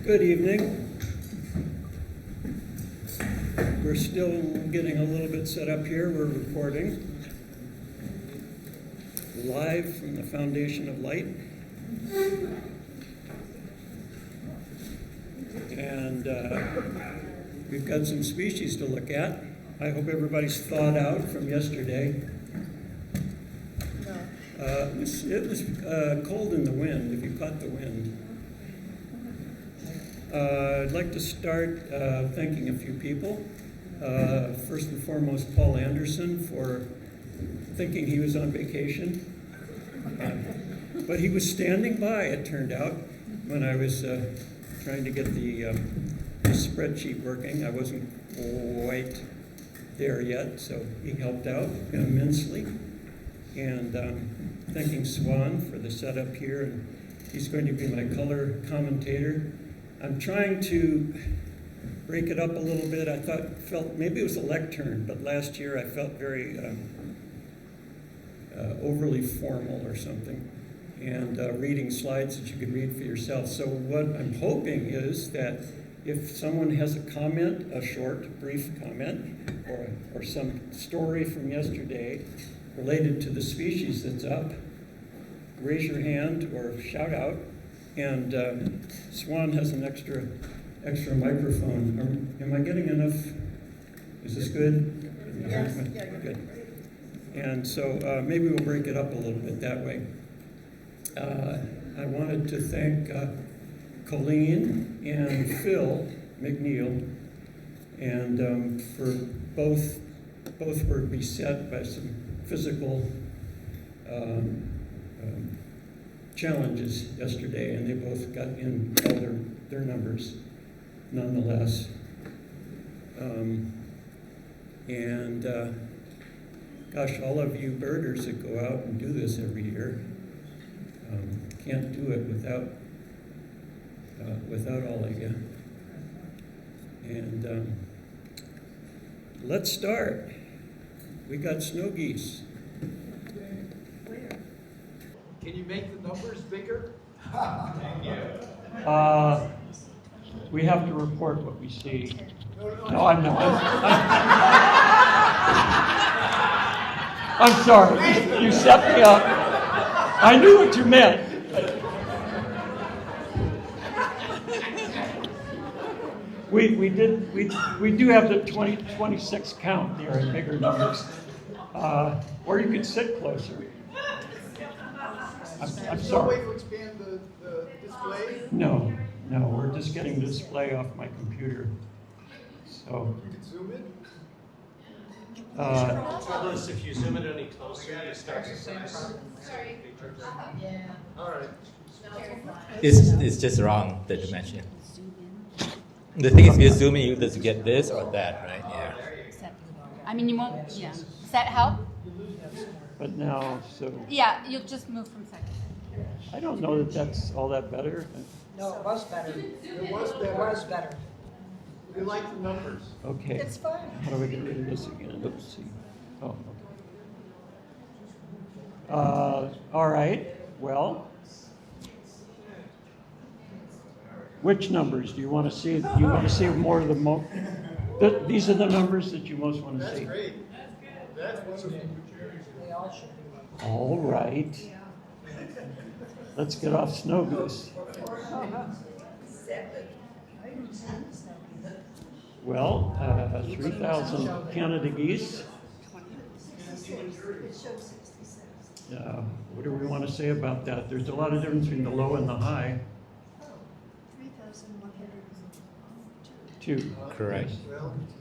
Good evening. We're still getting a little bit set up here. We're recording live from the Foundation of Light. And we've got some species to look at. I hope everybody's thawed out from yesterday. It was cold in the wind, if you caught the wind. I'd like to start thanking a few people. First and foremost, Paul Anderson for thinking he was on vacation. But he was standing by, it turned out, when I was trying to get the spreadsheet working. I wasn't quite there yet, so he helped out immensely. And thanking Swan for the setup here. And he's going to be my color commentator. I'm trying to break it up a little bit. I felt maybe it was a lectern, but last year I felt very overly formal or something, and reading slides that you could read for yourself. So what I'm hoping is that if someone has a comment, a short, brief comment, or some story from yesterday related to the species that's up, raise your hand or shout out. And Swan has an extra microphone. Am I getting enough? Is this good? Yes. Good. And so maybe we'll break it up a little bit that way. I wanted to thank Colleen and Phil McNeil, and for both were beset by some physical challenges yesterday, and they both got in all their numbers nonetheless. Gosh, all of you birders that go out and do this every year can't do it without all of you. And let's start. We got snow geese. Can you make the numbers bigger? Thank you. We have to report what we see. No, I'm not. I'm sorry. You set me up. I knew what you meant. We do have the 26 count there in bigger numbers. Or you could sit closer. I'm sorry. No way to expand the display? No, we're just getting the display off my computer. So. You can zoom in? Douglas, if you zoom in any closer, you start to see All right. It's just wrong, the dimension. The thing is, if you zoom in, you just get this or that, right? Yeah. I mean, you won't, yeah. Does that help? But now, so. Yeah, you'll just move from second. I don't know that that's all that better. No, it was better. It was better. It was better. We like the numbers. Okay. It's fine. How do I get rid of this again? Let's see. Oh, okay. All right. Well, which numbers do you want to see? You want to see more of the these are the numbers that you most want to That's see. great. That's wonderful. They all should be. All right. Let's get off snow goose. Well, 3,000 Canada geese. What do we want to say about that? There's a lot of difference between the low and the high. 2. Correct.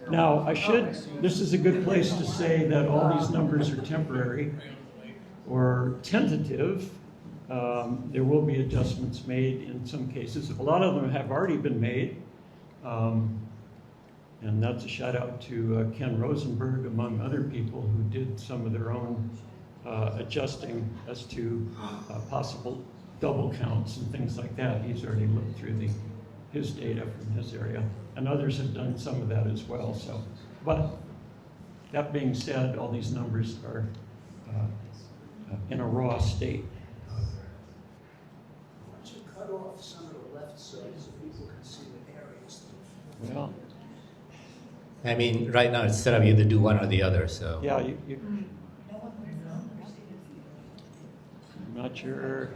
Now, this is a good place to say that all these numbers are temporary or tentative. There will be adjustments made in some cases. A lot of them have already been made. And that's a shout out to Ken Rosenberg, among other people who did some of their own adjusting as to possible double counts and things like that. He's already looked through his data from his area, and others have done some of that as well. So, but that being said, all these numbers are in a raw state. Cut off off some of the left side so people can see the areas. Well, I mean, right now it's set up, you either do one or the other, so. yeah, I'm not sure.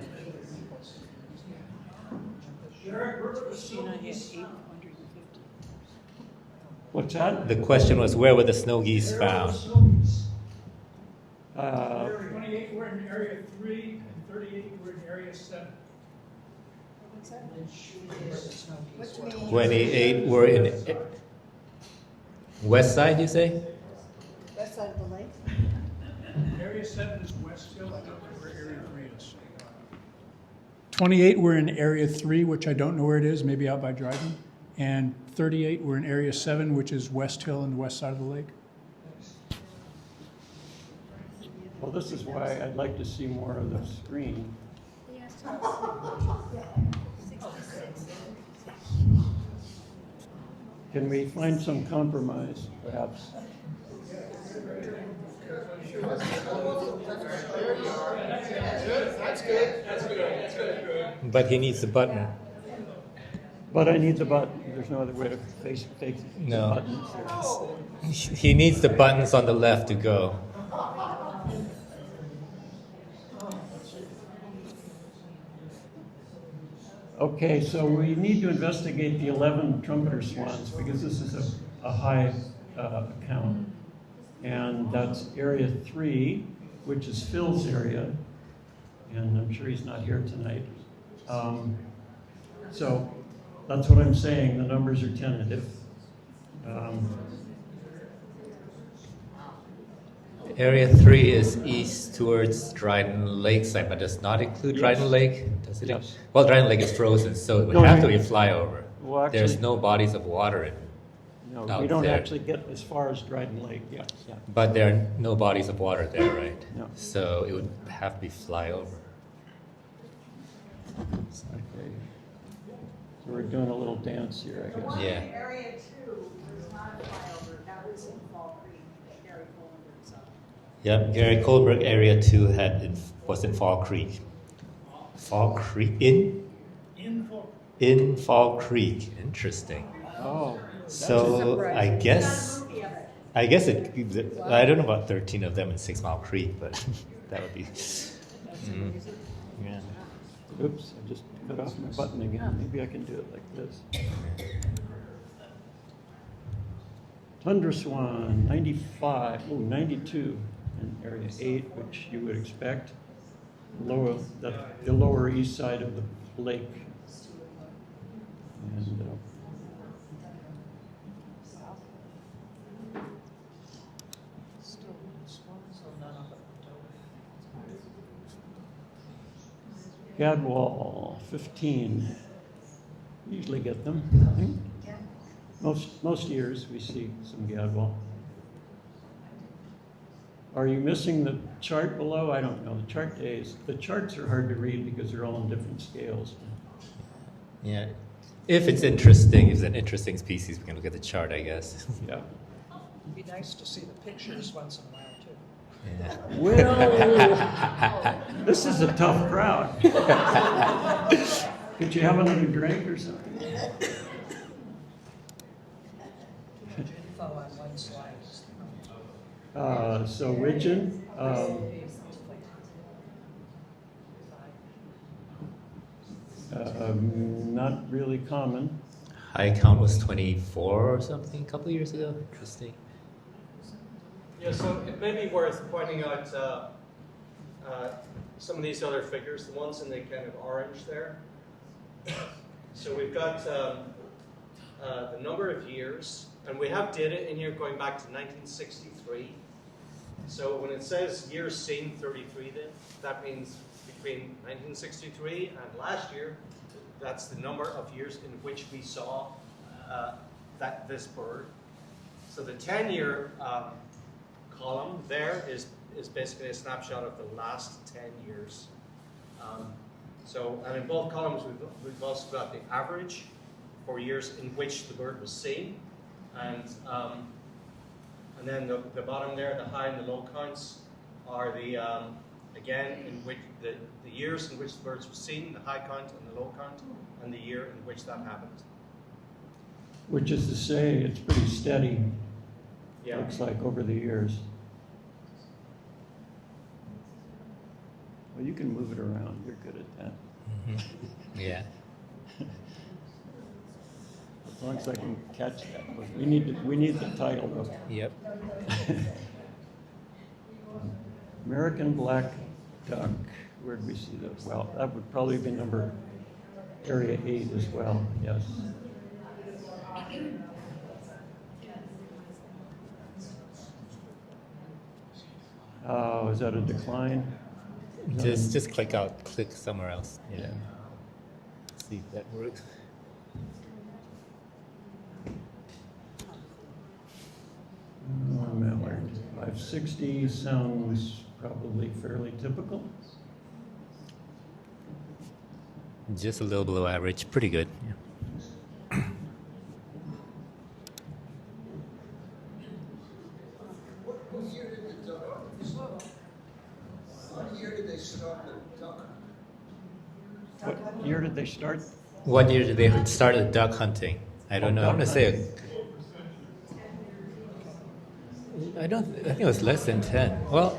What's that? The question was, where were the snow geese found? 28 were in area 3 and 38 were in area 7. 28 were in west side, you say? West side of the lake? Area 7 is West Hill, I don't know where area 3 is. 28 were in area 3, which I don't know where it is, maybe out by Dryden. And 38 were in area 7, which is West Hill and the west side of the lake. Well, this is why I'd like to see more of the screen. Can we find some compromise, perhaps? But he needs a button. But I need the button. There's no other way to face the No. buttons. He needs the buttons on the left to go. Okay, so we need to investigate the 11 trumpeter swans because this is a high count. And that's area 3, which is Phil's area. And I'm sure he's not here tonight. So that's what I'm saying. The numbers are tentative. Area 3 is east towards Dryden Lakeside, but does not include Yes. Dryden Lake, does it? Yes. Well, Dryden Lake is frozen, so it would No, have I- to be a flyover. Well, There's actually- no bodies of water in, No, out we don't there. actually get as far as Dryden Lake. Yeah. but there are no bodies of water there, right? No. So it would have to be flyover. Okay. So we're doing a little dance here, I guess. Yeah. Area 2 is not a flyover, that was in Fall Creek, that Gary Colenberg saw. Yep, Gary Kohlberg area 2 was in Fall Creek. Fall Creek? In Fall Creek. Interesting. Oh. So I guess I don't know about 13 of them in 6 Mile Creek, but that would be. Yeah. Oops, I just cut off my button again. Maybe I can do it like this. Tundra swan, 92 in area 8, which you would expect. The lower east side of the lake. And Gadwall, 15. Usually get them, I think. Most years we see some gadwall. Are you missing the chart below? I don't know. The chart days. The charts are hard to read because they're all on different scales. Yeah. If it's interesting, if it's an interesting species, we can look at the chart, I guess. Yeah. It'd be nice to see the pictures once in a while, too. Yeah. Well, this is a tough crowd. Could you have another drink or something? Info on one slide. So widgeon, not really common. High count was 24 or something a couple of years ago. Interesting. Yeah, so it may be worth pointing out some of these other figures, the ones in the kind of orange there. So we've got the number of years, and we have data in here going back to 1963. So when it says years seen 33 then, that means between 1963 and last year, that's the number of years in which we saw this bird. So the 10-year column there is basically a snapshot of the last 10 years. And in both columns, we've also got the average for years in which the bird was seen. And then the bottom there, the high and the low counts, are the Again, in which the years in which the birds were seen, the high count and the low count, and the year in which that happened. Which is to say, it's pretty steady, Yeah. looks like, over the years. Well, you can move it around. You're good at that. Yeah. As long as I can catch that. But we need the title, though. Yep. American black duck. Where did we see that? Well, that would probably be area 8 as well, yes. Oh, is that a decline? Just click somewhere else. Yeah. See if that works. Mallard. 560 sounds probably fairly typical. Just a little below average. Pretty good. Yeah. What year did the duck? What year did they start the duck? What year did they start? What year did they start the duck hunting? I don't know. I'm gonna say. I think it was less than 10. Well,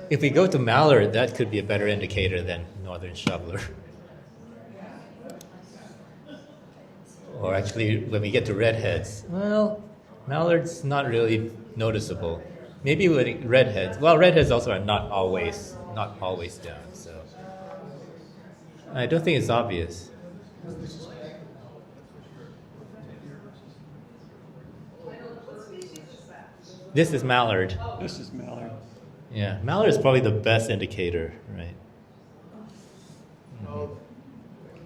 if we go to mallard, that could be a better indicator than northern shoveler. Or actually, when we get to redheads, well, mallard's not really noticeable. Maybe with redheads. Well, redheads also are not always down. So I don't think it's obvious. This is mallard. This is mallard. Yeah, mallard is probably the best indicator, right?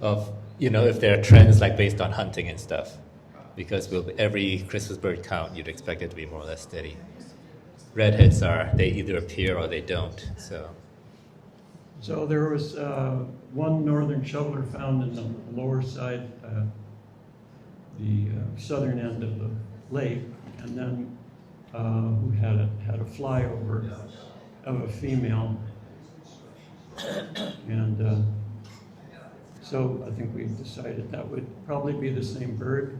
Of if there are trends like based on hunting and stuff, because with every Christmas bird count, you'd expect it to be more or less steady. Redheads they either appear or they don't. So there was one northern shoveler found in the lower side, the southern end of the lake, and then who had a flyover of a female, and so I think we decided that would probably be the same bird,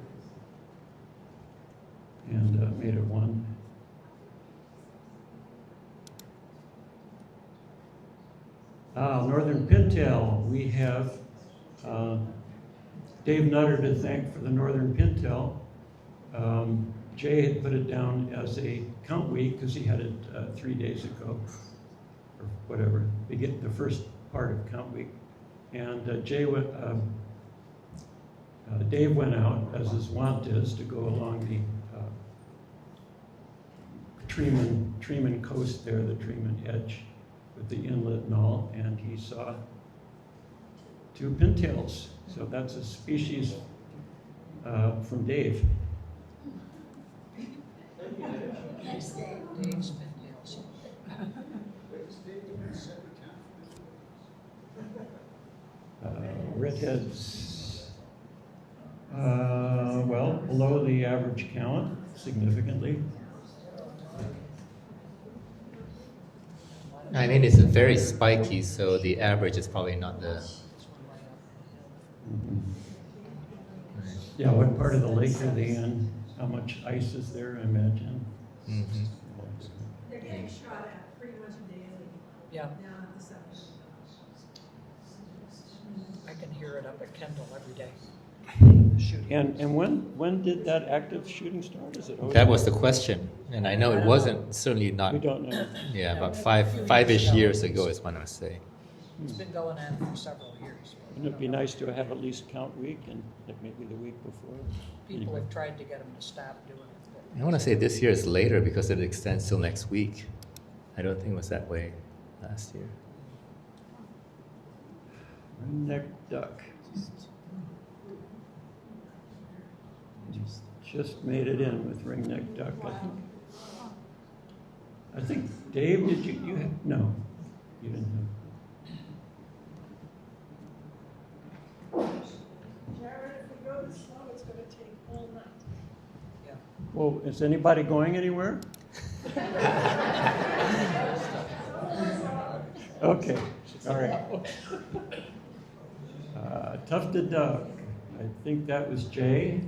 and made it one. Northern pintail, we have Dave Nutter to thank for the northern pintail. Jay had put it down as a count week because he had it 3 days ago, or whatever, the first part of count week. And Dave went out, as his wont is, to go along the Treeman coast there, the Treeman edge with the inlet and all, and he saw 2 pintails. So that's a species from Dave. Yes, Dave's pintails. Redheads, well, below the average count, significantly. I mean, it's very spiky, so the average is probably not the. Yeah, what part of the lake are they in? How much ice is there, I imagine? Mm-hmm. They're getting shot at pretty much daily Yeah, down at the seven. I can hear it up at Kendall every day. Shooting. And when did that active shooting start? Is it always? That was the question, and I know it wasn't certainly not. We don't know. Yeah, about five-ish years ago is when I would say. It's been going on for several years. Wouldn't it be nice to have at least count week and like maybe the week before? People have tried to get them to stop doing it. I want to say this year is later because it extends till next week. I don't think it was that way last year. Ringneck duck. Just made it in with ringneck duck, I think. I think, Dave, did you have, no, you didn't have. Jared, if we go this slow, it's gonna take all night. Yeah. Well, is anybody going anywhere? Okay, all right. Tufted duck. I think that was Jay.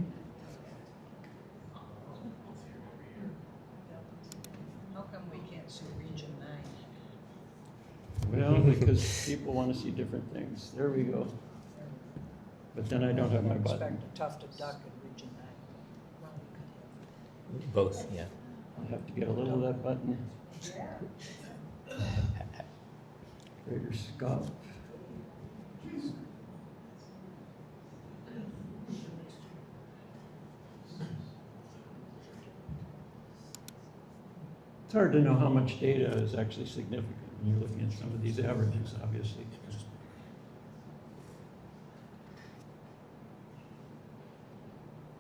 How come we can't see Region 9? Well, because people want to see different things. There we go. But then I don't have my button. Expect a tufted duck in Region 9. Both, yeah. I'll have to get a little of that button. Greater scope. It's hard to know how much data is actually significant when you're looking at some of these averages, obviously.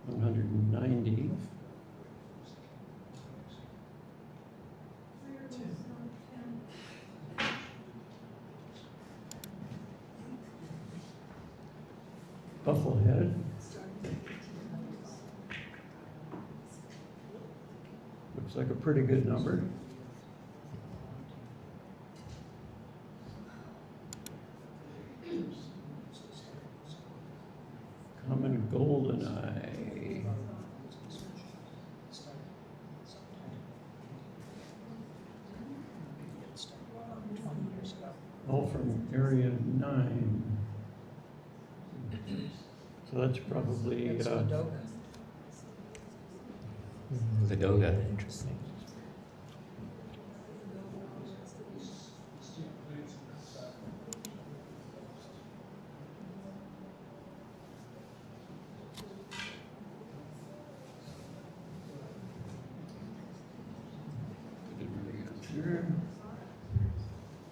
190. Bufflehead. Looks like a pretty good number. Common goldeneye. All from area 9. So that's probably Ladoga, interesting. Here.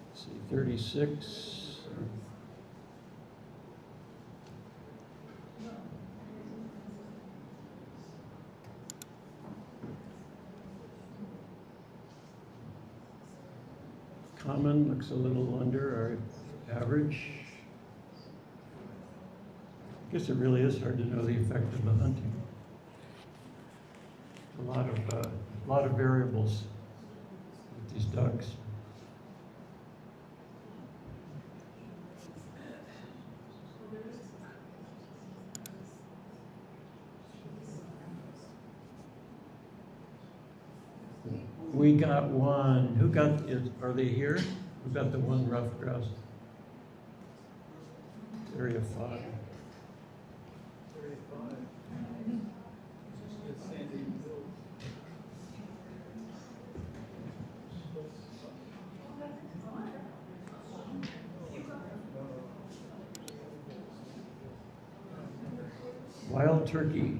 Let's see, 36. Common looks a little under our average. I guess it really is hard to know the effect of the hunting. A lot of variables with these ducks. We got one. Who got it? Are they here? Who got the one rough grouse? Area 5. Wild turkey,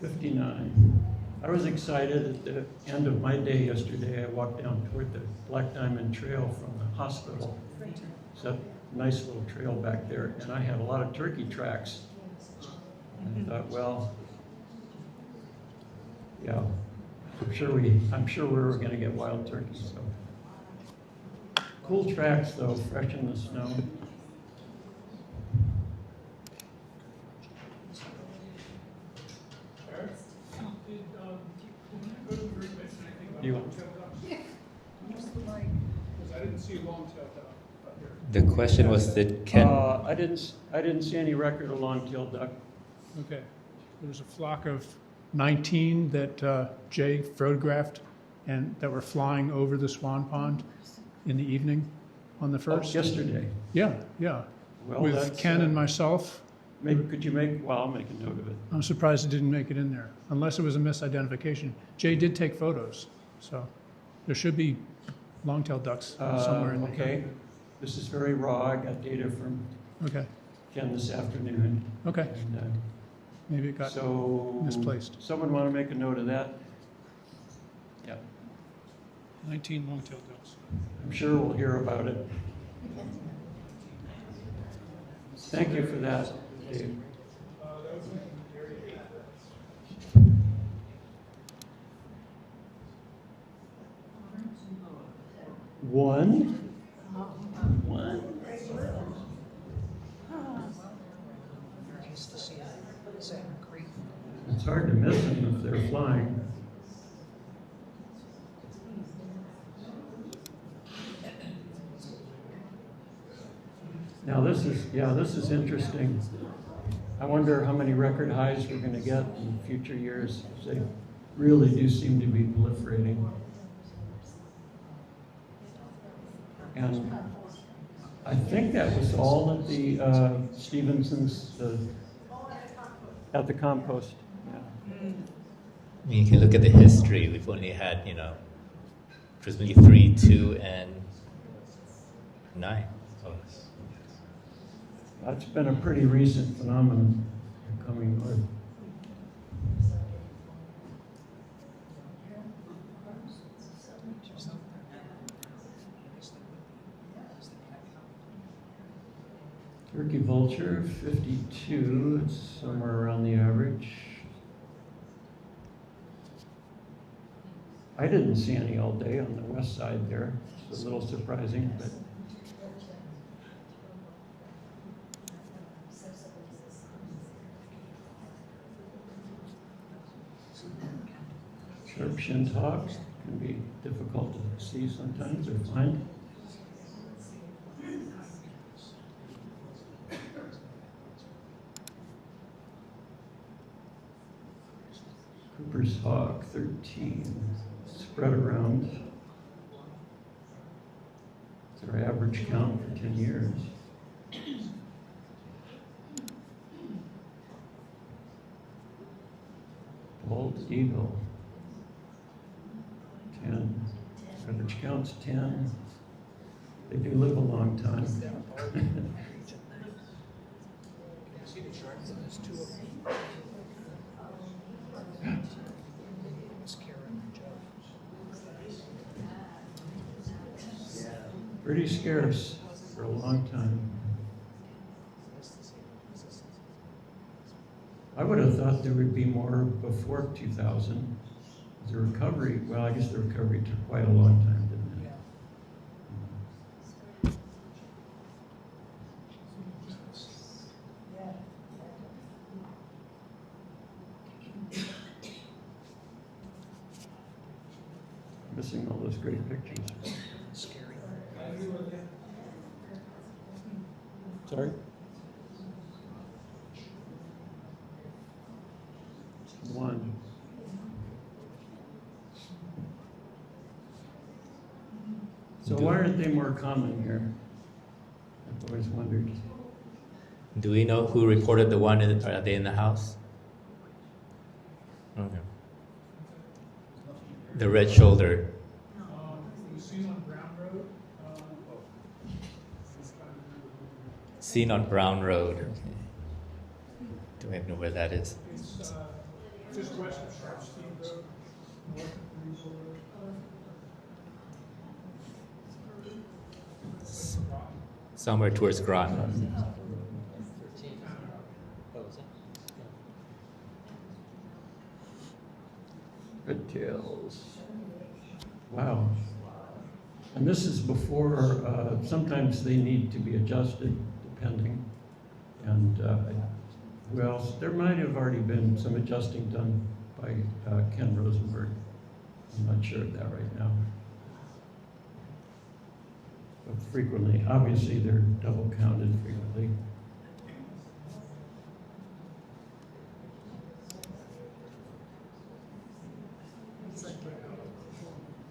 59. I was excited at the end of my day yesterday. I walked down toward the Black Diamond Trail from the hospital. It's a nice little trail back there, and I had a lot of turkey tracks. And I thought, well, yeah, I'm sure we were going to get wild turkeys. So cool tracks though, fresh in the snow. You want? I didn't see long-tailed duck up here. The question was that I didn't see any record of long-tailed duck. Okay. There was a flock of 19 that Jay photographed and that were flying over the swan pond in the evening on the Oh, 1st. yesterday. Yeah. Well, With that's, Ken and myself. Maybe could you make? Well, I'll make a note of it. I'm surprised it didn't make it in there, unless it was a misidentification. Jay did take photos, so there should be long-tailed ducks somewhere in there. Okay. This is very raw. I got data from Okay. Ken this afternoon. Okay. And, Maybe it got so misplaced. Someone want to make a note of that? Yeah. 19 long-tailed ducks. I'm sure we'll hear about it. Thank you for that, Dave. One. Nice to see Salmon Creek. It's hard to miss them if they're flying. Now this is interesting. I wonder how many record highs we're going to get in future years. They really do seem to be proliferating. And I think that was all at the Stevenson's, at the compost. Yeah. I mean, you can look at the history. We've only had, presumably 3, 2, and 9. Oh. That's been a pretty recent phenomenon coming north. Turkey vulture, 52. It's somewhere around the average. I didn't see any all day on the west side there. It's a little surprising, but sharp-shinned hawks can be difficult to see sometimes or find. Cooper's hawk, 13. Spread around. It's our average count for 10 years. Bald eagle, 10. Average count's 10. They do live a long time. Pretty scarce for a long time. I would have thought there would be more before 2000. The recovery, well, I guess the recovery took quite a long time, didn't it? Missing all those great pictures. Sorry? One. So why aren't they more common here? I've always wondered. Do we know who reported the one? Are they in the house? Okay. The red shoulder. Seen on Brown Road. Okay. Do we know where that is? It's just west of Sharpstein Road, north of Greenville Road. Somewhere towards Groton. Red tails. Wow. And this is before, sometimes they need to be adjusted depending. And well, there might have already been some adjusting done by Ken Rosenberg. I'm not sure of that right now. But frequently, obviously they're double counted frequently.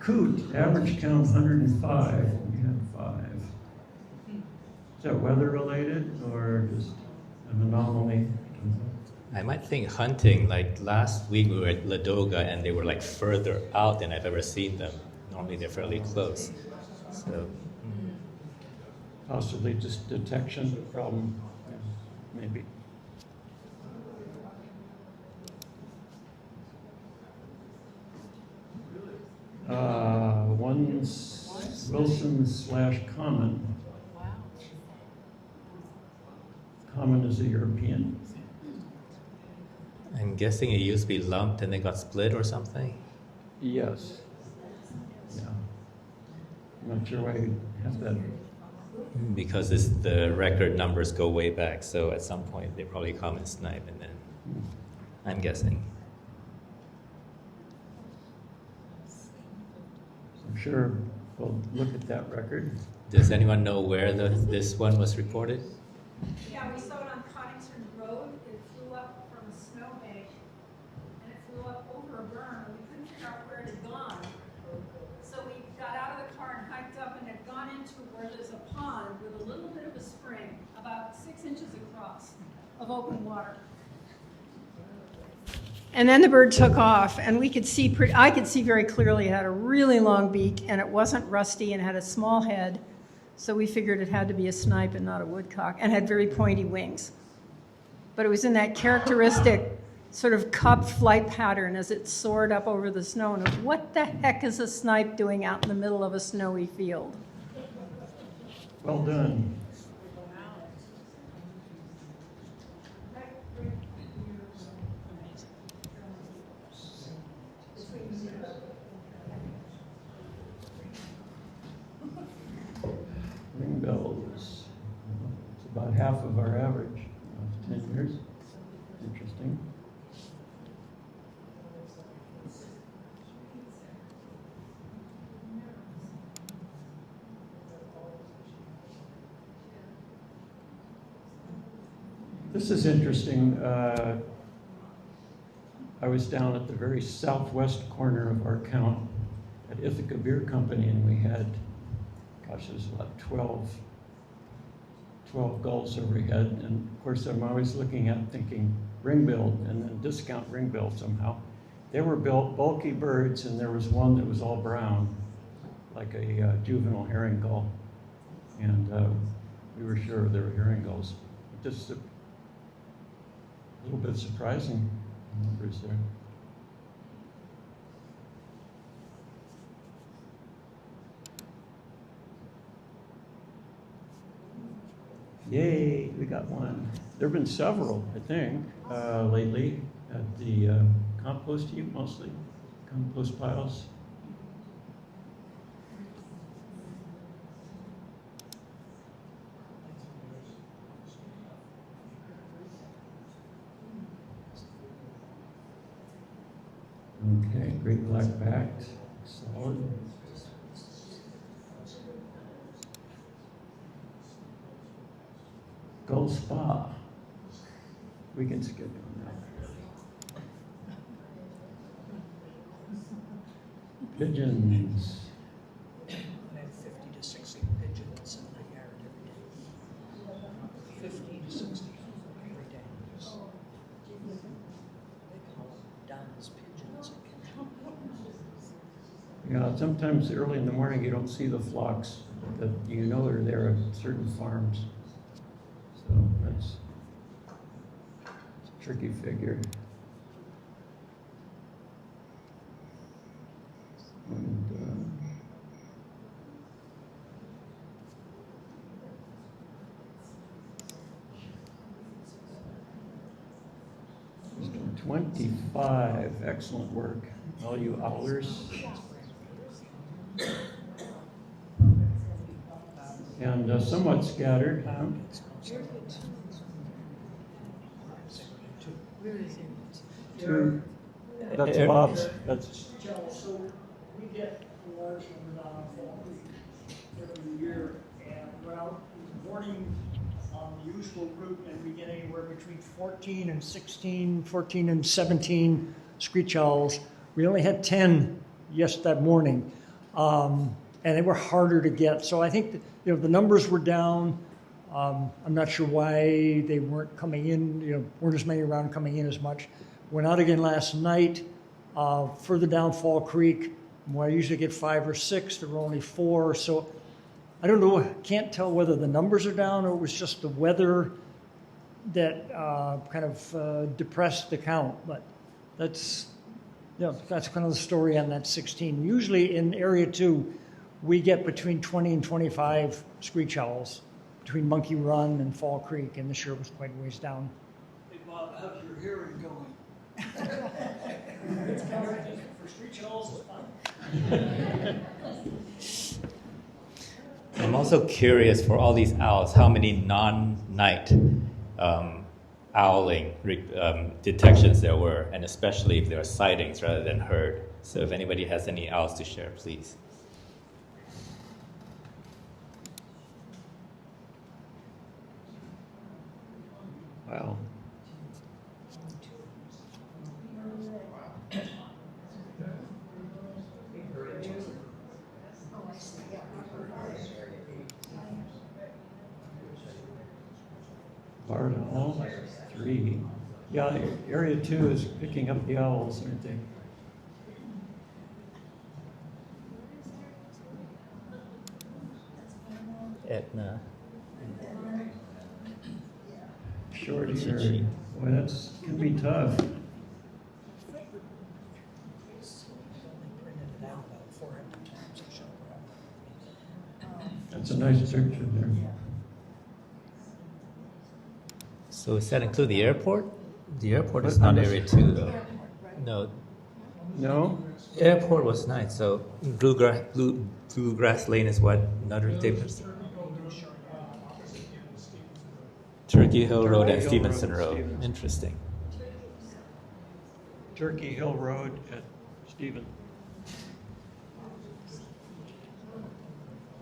Coot, average count 105. We had 5. Is that weather related or just an anomaly? I might think hunting, like last week we were at Ladoga and they were like further out than I've ever seen them. Normally they're fairly close. So Possibly just detection problem, yeah, maybe. One's Wilson/Common. Wow. Common is a European. I'm guessing it used to be lumped and then got split or something. Yes. Yeah. I'm not sure why you have that. Because the record numbers go way back, so at some point they probably common snipe and then I'm guessing. I'm sure we'll look at that record. Does anyone know where this one was reported? Yeah, we saw it on Cottington Road. It flew up from a snowbank, and it flew up over a berm, and we couldn't figure out where it had gone. So we got out of the car and hiked up, and had gone into where there's a pond with a little bit of a spring, about 6 inches across, of open water. And then the bird took off, and we could see, I could see very clearly it had a really long beak, and it wasn't rusty, and had a small head. So we figured it had to be a snipe and not a woodcock, and had very pointy wings. But it was in that characteristic sort of cup flight pattern as it soared up over the snow. And it was, what the heck is a snipe doing out in the middle of a snowy field? Well done. Ringbills. It's about half of our average of 10 years. Interesting. This is interesting. I was down at the very southwest corner of our count at Ithaca Beer Company, and we had, gosh, it was about 12 gulls overhead. And of course, I'm always looking at thinking ring-billed and then discount ring-billed somehow. They were built bulky birds, and there was one that was all brown, like a juvenile herring gull. And we were sure they were herring gulls. Just a little bit surprising numbers there. Yay, we got one. There have been several, I think, lately at the compost heap, mostly, compost piles. Okay, great black-backed, solid. Gull Spa. We can skip on that. Pigeons. I have 50 to 60 pigeons in my yard every day. 50 to 60 every day. They call them Don's pigeons. Yeah, sometimes early in the morning you don't see the flocks that you know are there at certain farms. So that's a tricky figure. And, Mr. 25, excellent work. All you owlers. And somewhat scattered. Huh? Where is it? Two. That's Bob's. That's So we get a large number down on Fall Creek every year, and well, in the morning on the usual route, and we get anywhere between 14 and 17 screech owls. We only had 10 that morning, and they were harder to get. So I think that, the numbers were down. I'm not sure why they weren't coming in, weren't as many around coming in as much. Went out again last night, further down Fall Creek, where I usually get 5 or 6, there were only 4. So I don't know, can't tell whether the numbers are down or it was just the weather that kind of depressed the count. But that's kind of the story on that 16. Usually in Area 2, we get between 20 and 25 screech owls between Monkey Run and Fall Creek, and this year was quite a ways down. Hey Bob, how's your hearing going? It's kind of, for screech owls, it's fine. I'm also curious for all these owls, how many non-night owling detections there were, and especially if there were sightings rather than heard. So if anybody has any owls to share, please. Wow. Barred all 3. Yeah, area 2 is picking up the owls, aren't they? Etna. Short area. Boy, that's can be tough. That's a nice picture there. So does that include the airport? The airport is What? not area 2 though. No, No? airport was nice. So Bluegrass Lane is what? Another difference. Turkey Hill Road and Hill Stevenson Road, Road. Stevenson. Interesting. Turkey Hill Road at Stephen.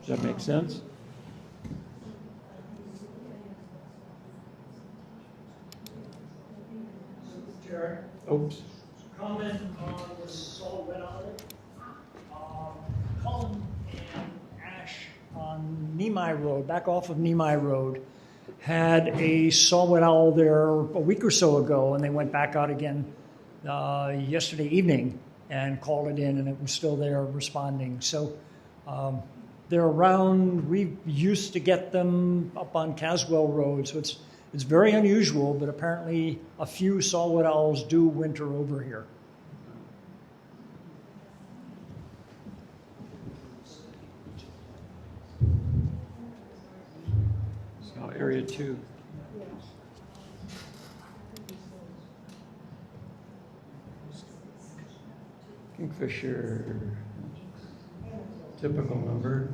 Does that make sense? Jared, Oops. comment on the salt wet owl. Cullen and Ash on Nemai Road, back off of Nemai Road, had a saw-whet owl there a week or so ago, and they went back out again yesterday evening and called it in, and it was still there responding. So they're around. We used to get them up on Caswell Road, so it's very unusual, but apparently a few saw-whet owls do winter over here. So area 2. Kingfisher. Typical number.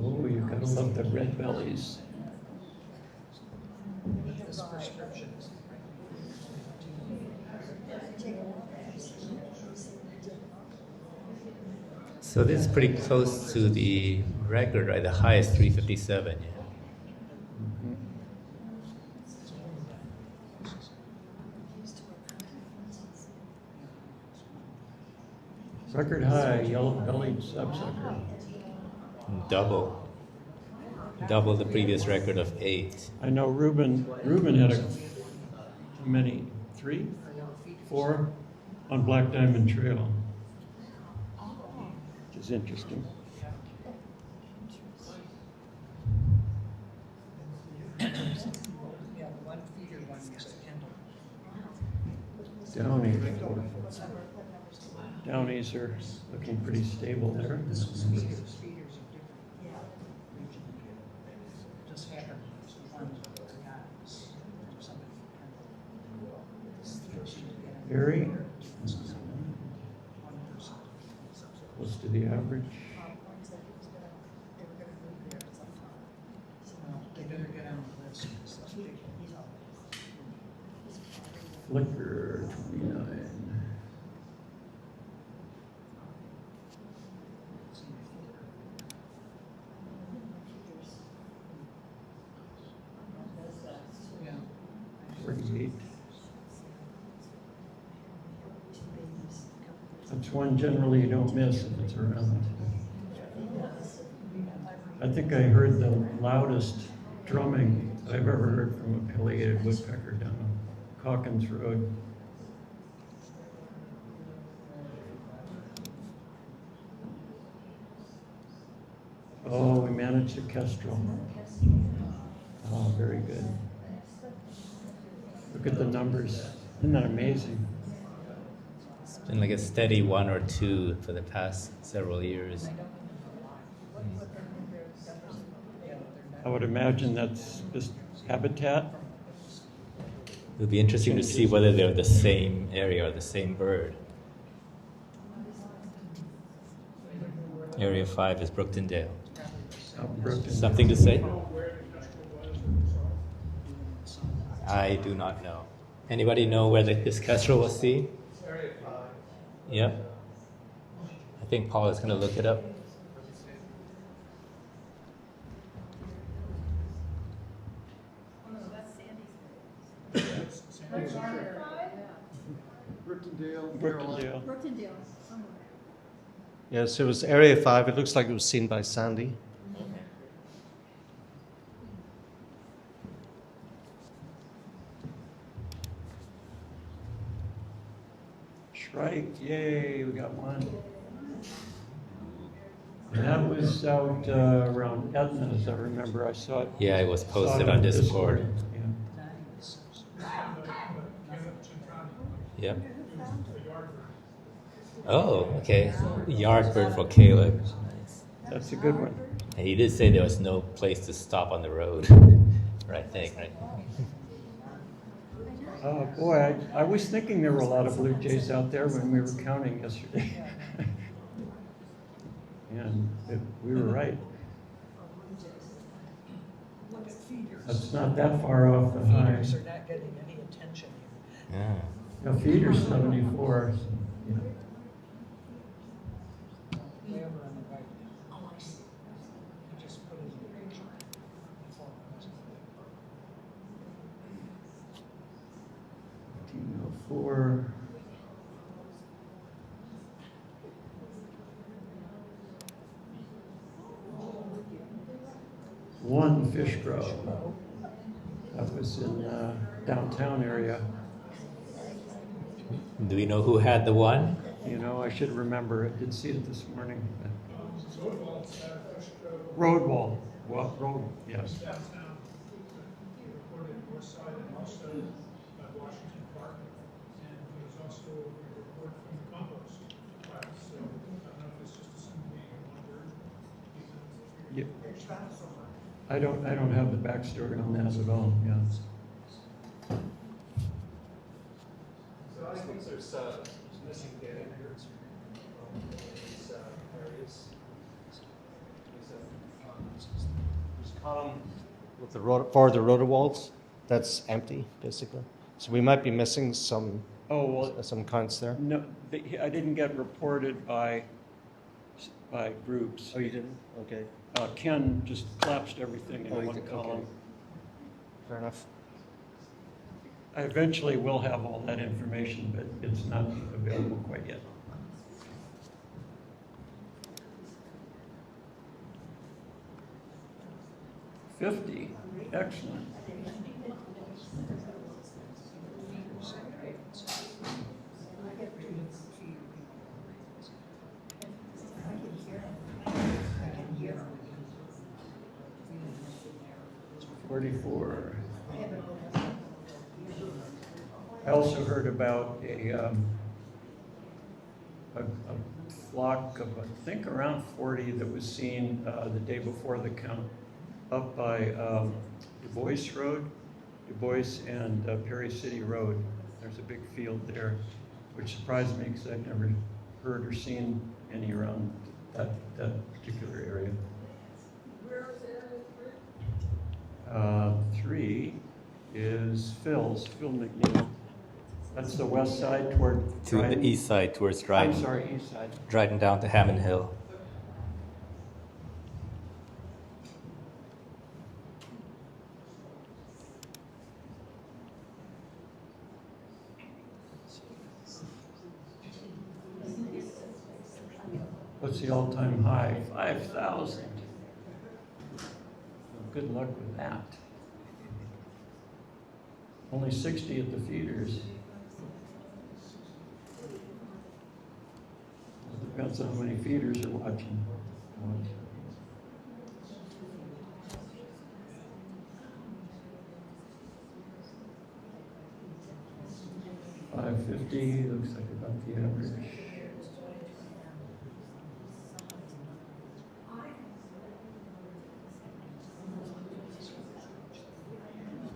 Oh, you gotta love the red bellies. So this is pretty close to the record, right? The highest 357. Yeah. Record high, yellow-bellied sapsucker. Double the previous record of 8. I know Reuben had how many? 3? 4 on Black Diamond Trail. Which is interesting. Downies are looking pretty stable there. Very close to the average. Flicker 29. That's one generally you don't miss if it's around. I think I heard the loudest drumming I've ever heard from a pileated woodpecker down on Calkins Road. Oh, we managed a kestrel. Oh, very good. Look at the numbers. Isn't that amazing? It's been like a steady 1 or 2 for the past several years. I would imagine that's just habitat. It'll be interesting to see whether they're the same area or the same bird. Area 5 is Brooktondale. Something to say? I do not know. Anybody know where this kestrel was seen? Yep. I think Paul is going to look it up. Brookendale. Brookendale. Yes, it was Area 5. It looks like it was seen by Sandy. Shrike, yay, we got one. And that was out around Edna, as I remember. I saw it. Yeah, it was saw posted it on Discord. Yeah. Yep. Oh, okay. Yardbird for Caleb. That's a good one. And he did say there was no place to stop on the road. Right, I think, right? Oh, boy, I was thinking there were a lot of blue jays out there when we were counting yesterday. And we were right. That's not that far off the high. Feeders are not getting any attention here. Yeah. No, feeder's 74. Yeah. Way over on the right. Oh, I see. You just put it in the picture. Before it was- 1904. One fish grow. That was in downtown area. Do we know who had the one? You know, I should remember. I did see it this morning. Road wall. Well, road, yes. Downtown, reported north side and also Washington Park, and there was also a report from the compost pile. So I don't know if it's just assumed being one bird. Yeah. I don't have the backstory on that at all. Yeah. So I think there's missing data here from these areas. There's a column with the for the rotor walls. That's empty, basically. So we might be missing some Oh, well, some counts there. no, I didn't get reported by groups. Oh, you didn't? Okay. Ken just collapsed everything in Oh, he one did, column. okay. Fair enough. I eventually will have all that information, but it's not available quite yet. $50, excellent. $44. I also heard about a flock of, I think, around 40 that was seen the day before the count up by Du Bois Road, Du Bois and Perry City Road. There's a big field there, which surprised me because I'd never heard or seen any around that particular area. Where is area 3 is Phil McNeil. That's the west side toward To Dryden. the east side towards I'm Dryden. sorry, east side. Dryden down to Hammond Hill. What's the all-time high? 5,000. Good luck with that. Only 60 at the feeders. Depends on how many feeders are watching. 550 looks like about the average.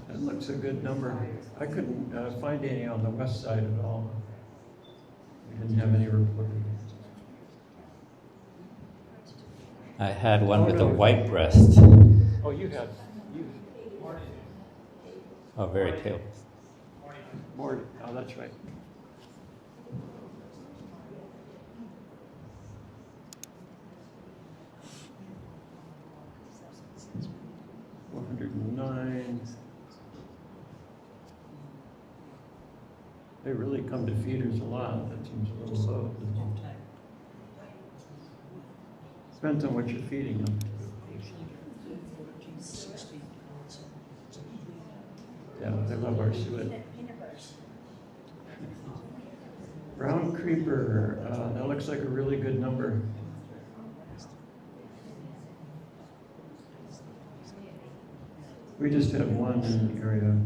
That looks a good number. I couldn't find any on the west side at all. We didn't have any reported. I had one Oh, with no. a white breast. Oh, you have. Oh, very pale. More. Oh, that's right. They really come to feeders a lot. That seems a little low. Depends on what you're feeding them. Yeah, they love our suet. Brown creeper, that looks like a really good number. We just had one in the area.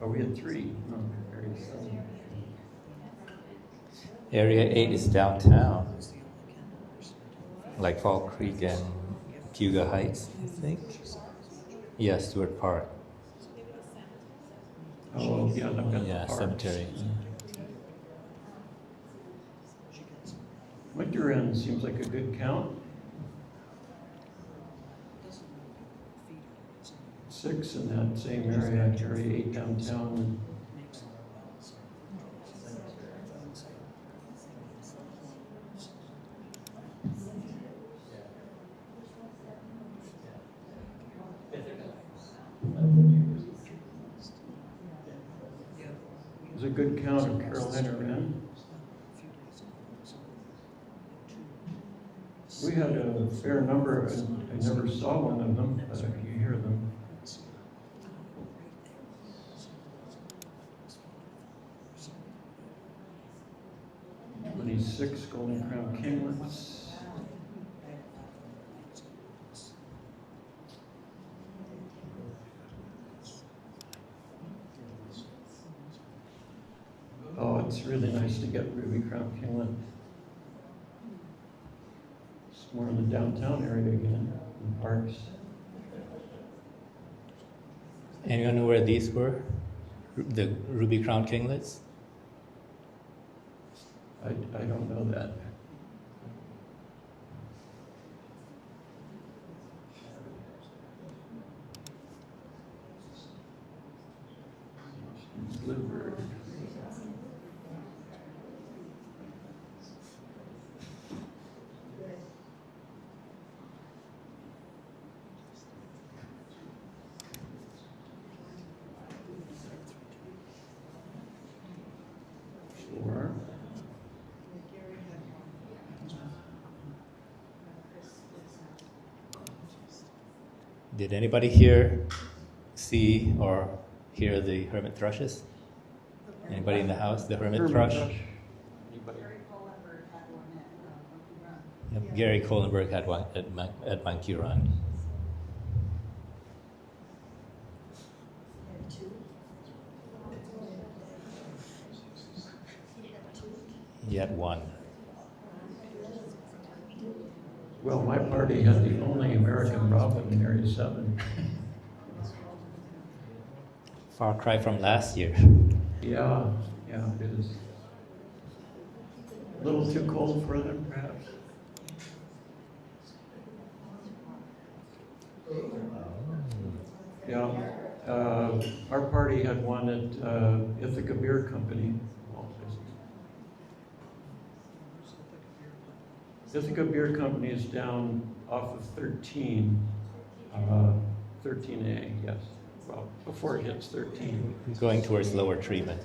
Oh, we had three. No, area 7. Area 8 is downtown, like Fall Creek and Cayuga Heights, I think. Yeah, Stewart Park. Oh, yeah, they've got Yeah, the parks. cemetery. Winter end seems like a good count. 6 in that same area, area 8 downtown. There's a good count of Carolina wren. We had a fair number, and I never saw one of them, but you hear them. 26 golden crown kinglets. Oh, it's really nice to get ruby crown kinglet. It's more in the downtown area again, in parks. Anyone know where these were? The ruby crown kinglets? I don't know that. Bluebird. Four. Did anybody here see or hear the hermit thrushes? Anybody in the house, the hermit thrush? Anybody? Yep, Gary Kohlenberg had one at Monkey Run. He had one. Well, my party had the only American robin in Area 7. Far cry from last year. Yeah, it is. A little too cold for them, perhaps. Yeah, our party had one at Ithaca Beer Company. Ithaca Beer Company is down off of 13, 13A, yes. Well, before it hits 13. Going towards lower treatment.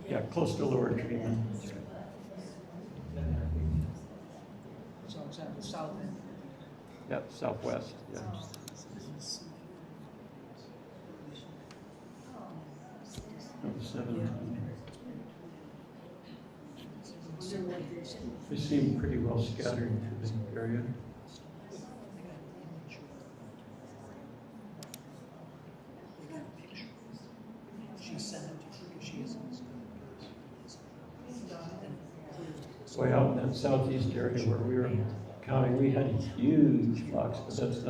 Yeah, close to lower treatment. So it's at the south end. Yep, southwest, yeah. Number 17. They seem pretty well scattered through the area. Way out in that southeast area where we were counting, we had huge flocks, but that's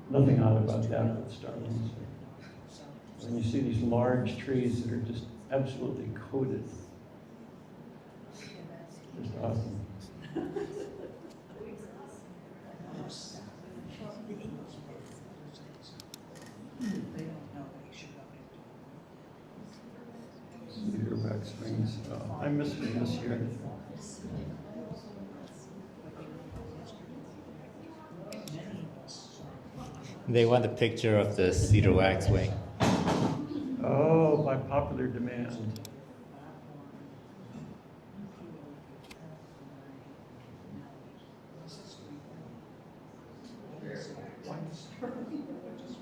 nothing odd about that with starlings. When you see these large trees that are just absolutely coated, just awesome. Cedarback Springs. Oh, I missed them this year. They want a picture of the cedar waxwing. Oh, by popular demand.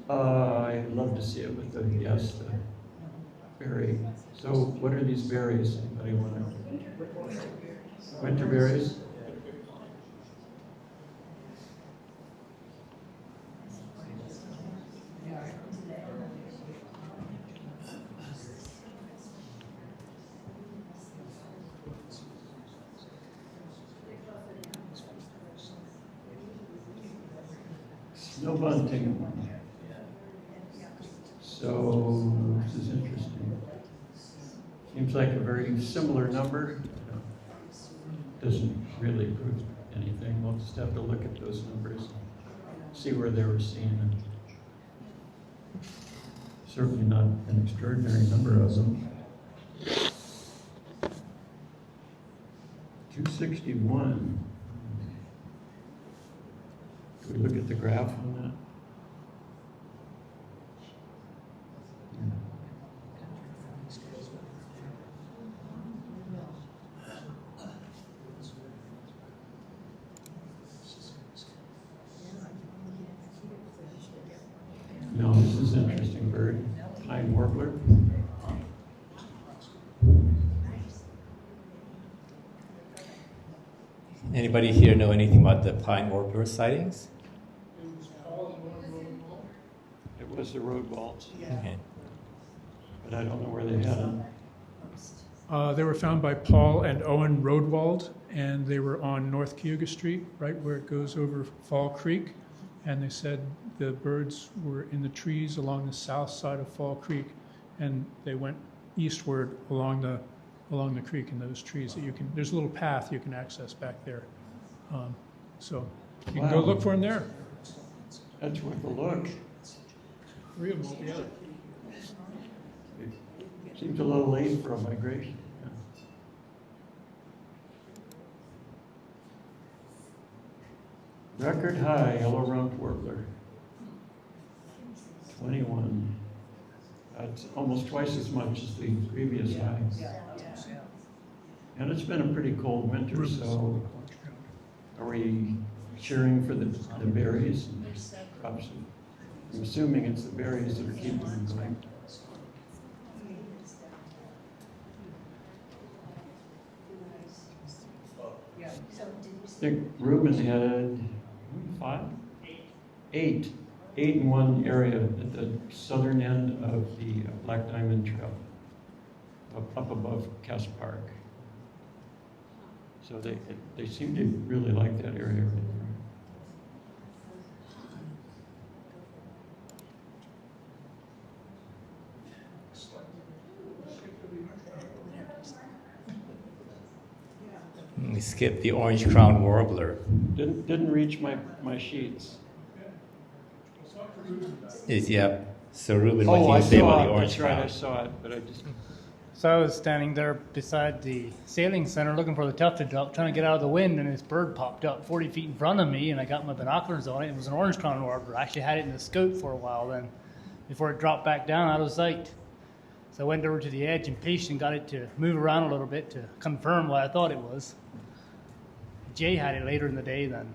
I'd love to see it with the, yes, the berry. So what are these berries? Anybody want to? Winter berries? Snow bunting. So this is interesting. Seems like a very similar number. Doesn't really prove anything. We'll just have to look at those numbers, see where they were seen. Certainly not an extraordinary number of them. 261. Do we look at the graph on that? No, this is an interesting bird. Pine warbler. Anybody here know anything about the pine warbler sightings? It was the road waltz, Okay. but I don't know where they had them. They were found by Paul and Owen Rodewald, and they were on North Cayuga Street, right where it goes over Fall Creek. And they said the birds were in the trees along the south side of Fall Creek, and they went eastward along the creek in those trees. That there's a little path you can access back there, so you can go Wow. look for them there. That's worth a look. 3 of them altogether. It seems a little late for a migration. Record high yellow-rumped warbler. 21. That's almost twice as much as the previous high. And it's been a pretty cold winter, so are we cheering for the berries? I'm assuming it's the berries that are keeping them going. I think Reuben had 5? 8 in one area at the southern end of the Black Diamond Trail, up above Cass Park. So they seem to really like that area right there. We skipped the orange crown warbler. Didn't reach my sheets. So Ruben, what can you say about the orange That's right, crown? I saw it, but I just. So I was standing there beside the sailing center looking for the tufted duck, trying to get out of the wind, and this bird popped up 40 feet in front of me, and I got my binoculars on it. It was an orange crown warbler. I actually had it in the scope for a while then, before it dropped back down out of sight. So I went over to the edge and pitched and got it to move around a little bit to confirm what I thought it was. Jay had it later in the day then.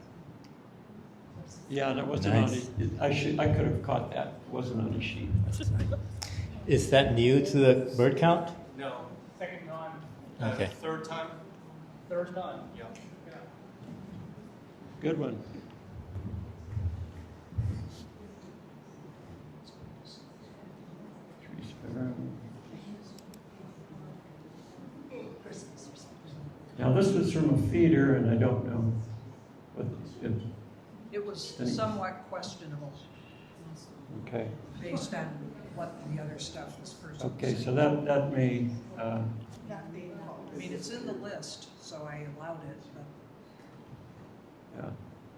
Yeah, that wasn't Nice. on it. I could have caught that. It wasn't on the sheet. Is that new to the bird count? No. Second time. Okay. Third time? Third time. Yeah. Good one. Tree sparrow. Now this was from a feeder, and I don't know what It was Any- somewhat questionable okay. based on what the other stuff this person Okay, said. so that may, I mean, it's in the list, so I allowed it, but yeah.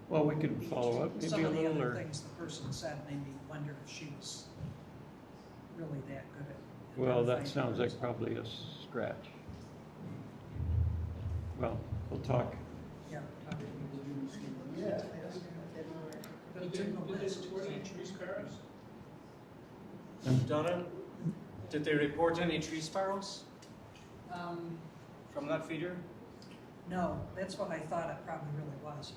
Well, we could follow up some maybe a of the little, other or, things the person said made me wonder if she was really that good at. well, that sounds like probably a scratch. Well, we'll talk. Yeah. But it's in the list. Donna, did they report any tree sparrows Um, from that feeder? no, that's what I thought it probably really was.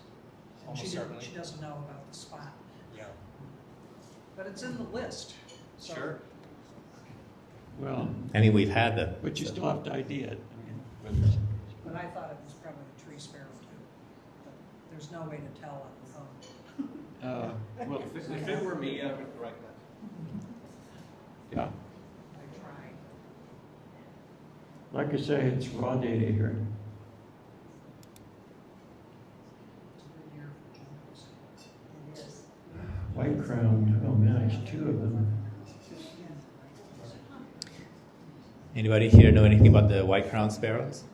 And Almost she didn't- certainly. She doesn't know about the spot. Yeah. But it's in the list, so. Sure. Well, I mean, we've had them. but you so- still have to ID it. I mean, whether it's- But I thought it was probably a tree sparrow too. But there's no way to tell on the phone. well, If it were me, I would correct that. yeah. I tried. Like I say, it's raw data here. It's a good year for jungles. It is. White crowned, oh man, there's two of them. Anybody here know anything about the white crowned sparrows?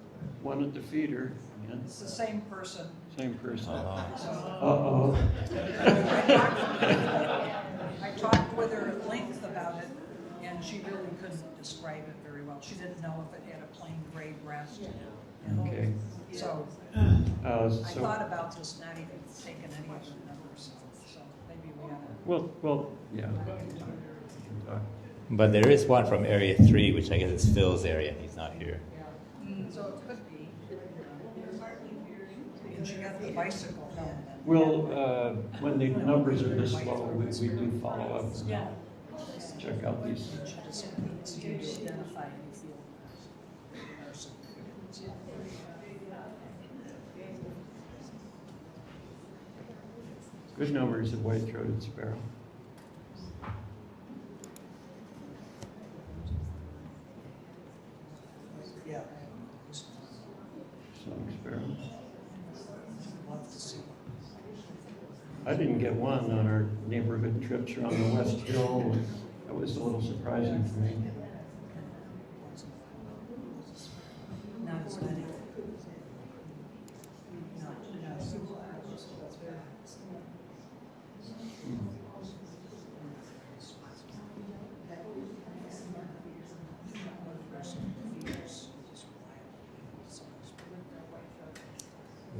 One at the feeder, and It's the same person. same person. Uh-huh. Uh-oh. I talked with her at length about it, and she really couldn't describe it very well. She didn't know if it had a plain gray breast. And Okay. so Uh, I so, thought about just not even taking any of the numbers, so maybe we ought well, yeah. But there is one from Area 3, which I guess is Phil's area. He's not here. to, so it could be. And she got the bicycle helmet. Well, when the numbers are this low, we do follow up. And check out these. She just needs you to identify any field nurse. Good numbers of white-throated sparrow. Yeah. Song sparrow. Love to see. I didn't get one on our neighborhood trips around the West Hill. That was a little surprising for me. Not as many. No.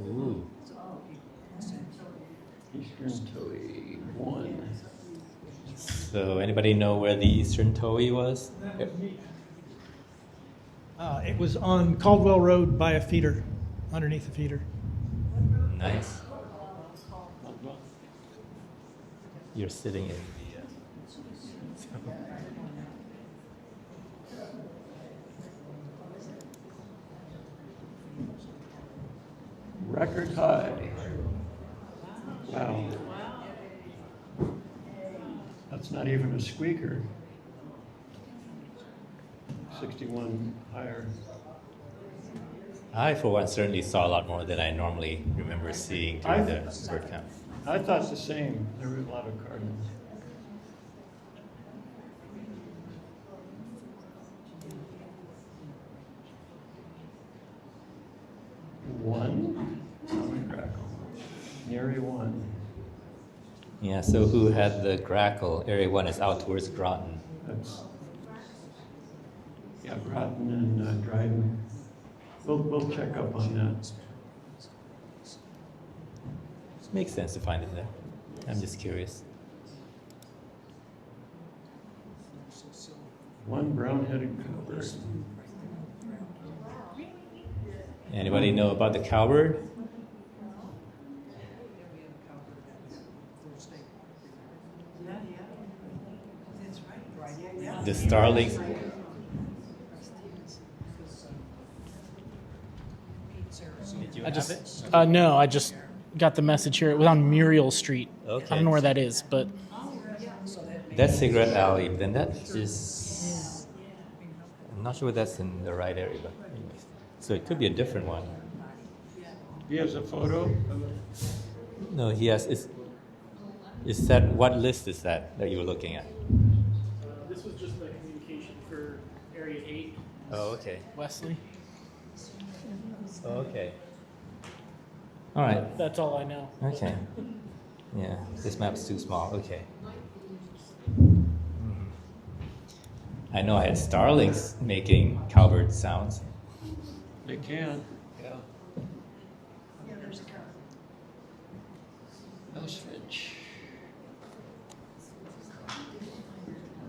Ooh. Eastern Towhee 1. So anybody know where the Eastern Towhee was? It was on Caldwell Road by a feeder, underneath the feeder. Nice. You're sitting in the. Record high. Wow. That's not even a squeaker. 61 higher. I, for one, certainly saw a lot more than I normally remember seeing during the bird count. I thought the same. There were a lot of cardinals. One. Common grackle. Area 1. Yeah, so who had the grackle? Area 1 is out towards Groton. That's, yeah, Groton and Dryden. We'll check up on that. Makes sense to find it there. I'm just curious. One brown-headed cowbird. Anybody know about the cowbird? The starlings. Did you I have just it? no, I just got the message here. It was on Muriel Street. Okay. I don't know where that is, but That's Cigarette Alley. Then that is. I'm not sure if that's in the right area, but anyways. So it could be a different one. He has a photo. No, he has. Is that what list is that you were looking at? this was just the communication for Area 8, Oh, okay. Wesley. Oh, okay. All right. That's all I know. Okay. Yeah, this map's too small. Okay. Mhm. I know I had starlings making cowbird sounds. They can. Yeah. House finch.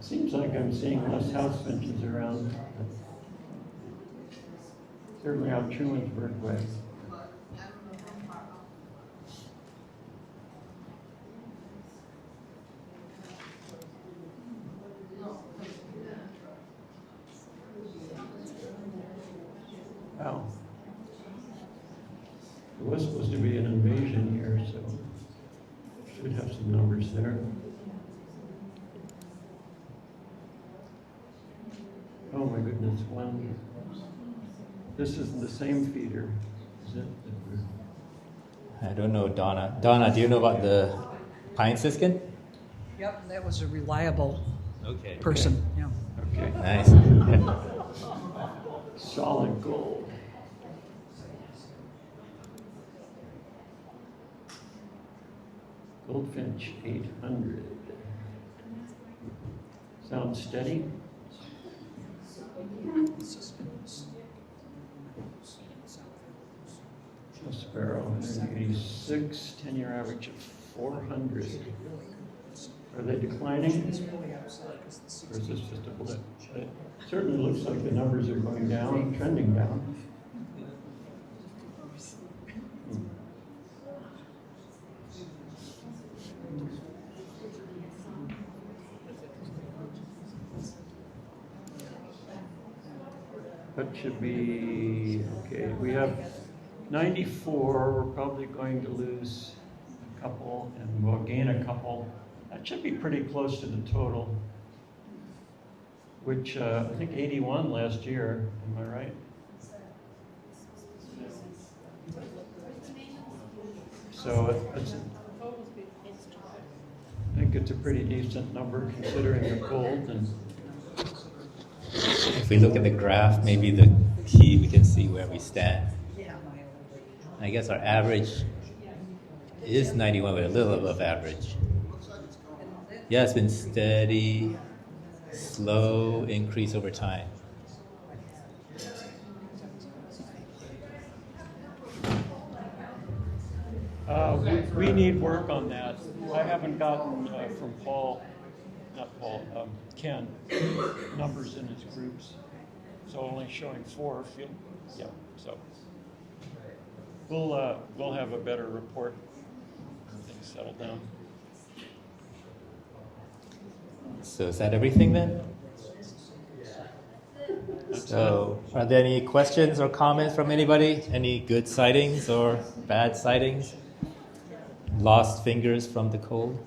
Seems like I'm seeing less house finches around. Certainly out Trumansburg way. It was supposed to be an invasion year, so should have some numbers there. Oh my goodness, one. This is the same feeder, is it? I don't know, Donna. Donna, do you know about the pine siskin? Yep, that was a reliable Okay. person, yeah. Okay. Nice. Solid gold. Goldfinch 800. Sounds steady. Sparrow 186, 10-year average of 400. Are they declining? Or is this just a blip? It certainly looks like the numbers are going down, trending down. That should be, okay, we have 94, we're probably going to lose a couple, and we'll gain a couple. That should be pretty close to the total, which I think 81 last year, am I right? So it's, I think it's a pretty decent number considering the cold. And If we look at the graph, maybe the key, we can see where we stand. I guess our average is 91, but a little above average. Yeah, it's been steady, slow increase over time. we need work on that. I haven't gotten from Ken, numbers in his groups. So only showing 4. Yeah, so we'll have a better report when things settle down. So is that everything then? So are there any questions or comments from anybody? Any good sightings or bad sightings? Lost fingers from the cold?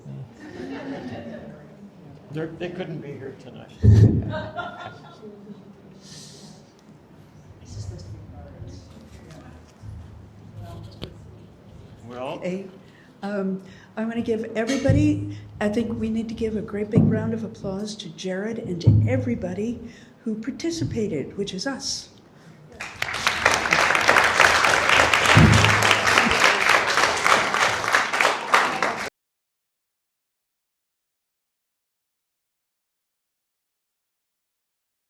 They couldn't be here tonight. Well, Okay. I want to give everybody, I think we need to give a great big round of applause to Jared and to everybody who participated, which is us.